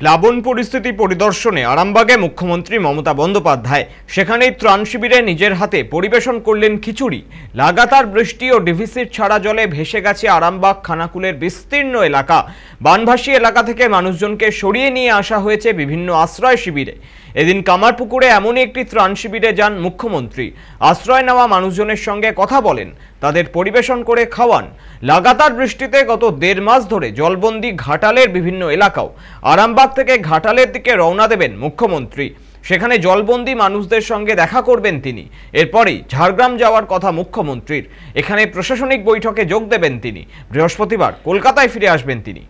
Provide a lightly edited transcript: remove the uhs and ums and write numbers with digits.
প্লাবন পরিস্থিতি পরিদর্শনে আরামবাগে মুখ্যমন্ত্রী মমতা বন্দ্যোপাধ্যায়। সেখানেই ত্রাণ শিবিরে নিজের হাতে পরিবেশন করলেন খিচুড়ি। লাগাতার বৃষ্টি ও ডিভিসির ছাড়া জলে ভেসে গেছে আরামবাগ খানাকুলের বিস্তীর্ণ এলাকা। বানভাসী এলাকা থেকে মানুষজনকে সরিয়ে নিয়ে আসা হয়েছে বিভিন্ন আশ্রয় শিবিরে। এদিন কামারপুকুরে এমনই একটি ত্রাণ শিবিরে যান মুখ্যমন্ত্রী। আশ্রয় নেওয়া মানুষজনের সঙ্গে কথা বলেন, তাদের পরিবেশন করে খাওয়ান। লাগাতার বৃষ্টিতে গত 1.5 মাস ধরে জলবন্দী ঘাটালের বিভিন্ন এলাকাও। আরামবাগ থেকে ঘাটালের দিকে রওনা দেবেন মুখ্যমন্ত্রী। সেখানে জলবন্দী মানুষদের সঙ্গে দেখা করবেন তিনি। এরপরেই ঝাড়গ্রাম যাওয়ার কথা মুখ্যমন্ত্রীর। এখানে প্রশাসনিক বৈঠকে যোগ দেবেন তিনি। বৃহস্পতিবার কলকাতায় ফিরে আসবেন তিনি।